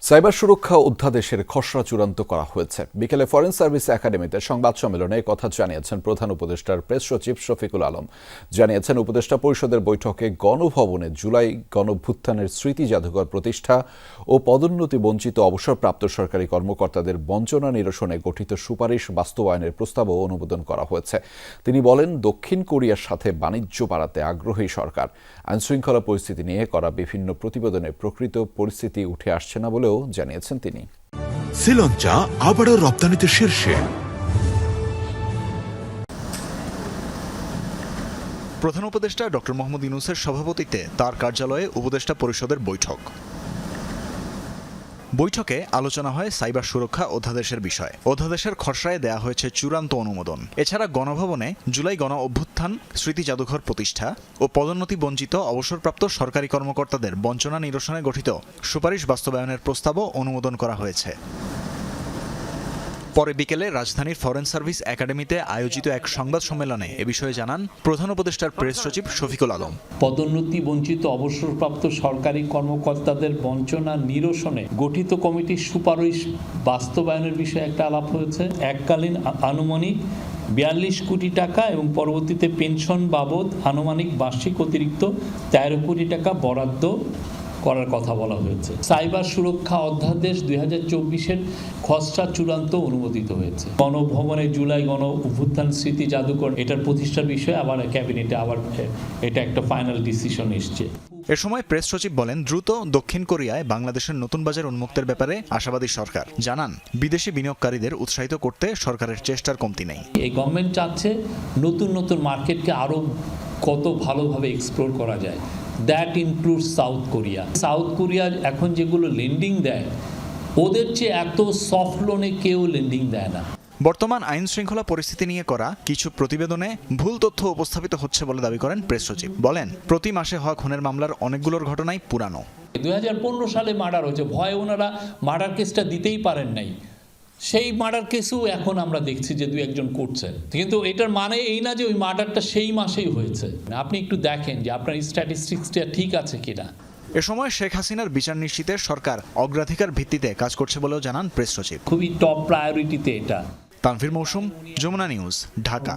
Cyber সুরক্ষা অধ্যাদেশের খসড়া চূড়ান্ত করা হয়েছে। বিকেলে ফরেন সার্ভিস একাডেমিতে সংবাদ সম্মেলনে কথা জানিয়েছেন প্রধান উপদেষ্টার প্রেস সচিব শফিকুল আলম। জানিয়েছেন, উপদেষ্টা পরিষদের বৈঠকে গণভবনে জুলাই গণঅভ্যুত্থানের স্মৃতি জাদুঘর প্রতিষ্ঠা ও পদোন্নতি বঞ্চিত অবসরপ্রাপ্ত সরকারি কর্মকর্তাদের বঞ্চনা নিরসনে গঠিত সুপারিশ বাস্তবায়নের প্রস্তাবও অনুমোদন করা হয়েছে। তিনি বলেন, দক্ষিণ কোরিয়ার সাথে বাণিজ্য বাড়াতে আগ্রহী সরকার। আইনশৃঙ্খলা পরিস্থিতি নিয়ে করা বিভিন্ন প্রতিবেদনে প্রকৃত পরিস্থিতি উঠে আসছে না বলেও জানিয়েছেন তিনি। শ্রীলঙ্কা আবারও রপ্তানিতে শীর্ষে। প্রধান উপদেষ্টা ডক্টর মোহাম্মদ ইউনূসের সভাপতিত্বে তার কার্যালয়ে উপদেষ্টা পরিষদের বৈঠকে আলোচনা হয় সাইবার সুরক্ষা অধ্যাদেশের বিষয়। অধ্যাদেশের খসড়ায় দেয়া হয়েছে চূড়ান্ত অনুমোদন। এছাড়া গণভবনে জুলাই গণ অভ্যুত্থান স্মৃতি জাদুঘর প্রতিষ্ঠা ও পদোন্নতি বঞ্চিত অবসরপ্রাপ্ত সরকারি কর্মকর্তাদের বঞ্চনা নিরসনে গঠিত সুপারিশ বাস্তবায়নের প্রস্তাবও অনুমোদন করা হয়েছে। পরে বিকেলে রাজধানীর ফরেন সার্ভিস একাডেমিতে আয়োজিত এক সংবাদ সম্মেলনে এ বিষয়ে জানান প্রধান উপদেষ্টার প্রেস সচিব শফিকুল আলম। পদোন্নতি বঞ্চিত অবসরপ্রাপ্ত সরকারি কর্মকর্তাদের বঞ্চনা নিরসনে গঠিত কমিটির সুপারিশ বাস্তবায়নের বিষয়ে একটা আলাপ হয়েছে। এককালীন আনুমানিক 42 কোটি টাকা এবং পরবর্তীতে পেনশন বাবদ আনুমানিক বার্ষিক অতিরিক্ত 13 কোটি টাকা বরাদ্দ করার কথা বলা হয়েছে। সাইবার সুরক্ষা অধ্যাদেশ 2024-এর খসড়া চূড়ান্ত অনুমোদিত হয়েছে। গণভবনে জুলাই গণ অভ্যুত্থান স্মৃতি জাদুঘর এটার প্রতিষ্ঠার বিষয়ে আবার ক্যাবিনেটে এটা একটা ফাইনাল ডিসিশন এসছে। এ সময় প্রেস সচিব বলেন, দ্রুত দক্ষিণ কোরিয়ায় বাংলাদেশের নতুন বাজার উন্মুক্তের ব্যাপারে আশাবাদী সরকার। জানান, বিদেশি বিনিয়োগকারীদের উৎসাহিত করতে সরকারের চেষ্টার কমতি নেই। এই গভর্নমেন্ট চাচ্ছে নতুন মার্কেটকে আরো কত ভালোভাবে এক্সপ্লোর করা যায়। দ্যাট ইনক্লুডস সাউথ কোরিয়া এখন যেগুলো লেন্ডিং দেয় ওদের চেয়ে এত সফট লোনে কেউ লেন্ডিং দেয় না। বর্তমান আইন শৃঙ্খলা পরিস্থিতি নিয়ে করা কিছু প্রতিবেদনে ভুল তথ্য উপস্থাপিত হচ্ছে বলে দাবি করেন প্রেস সচিব। বলেন, প্রতি মাসে হওয়া খুনের মামলার অনেকগুলোর ঘটনাই পুরানো। 2015 সালে মার্ডার হয়েছে, ভয়ে ওনারা মার্ডার কেসটা দিতেই পারেন নাই। সেই মার্ডার কেসও এখন আমরা দেখছি যে 2-1 করছেন, কিন্তু এটার মানে এই না যে ওই মার্ডারটা সেই মাসেই হয়েছে। আপনি একটু দেখেন যে আপনার স্ট্যাটিস্টিক্সটা ঠিক আছে কিনা। এ সময় শেখ হাসিনার বিচার নিশ্চিতে সরকার অগ্রাধিকার ভিত্তিতে কাজ করছে বলেও জানান প্রেস সচিব। খুবই টপ প্রায়োরিটিতে এটা। তানভীর মৌসুম, যমুনা নিউজ, ঢাকা।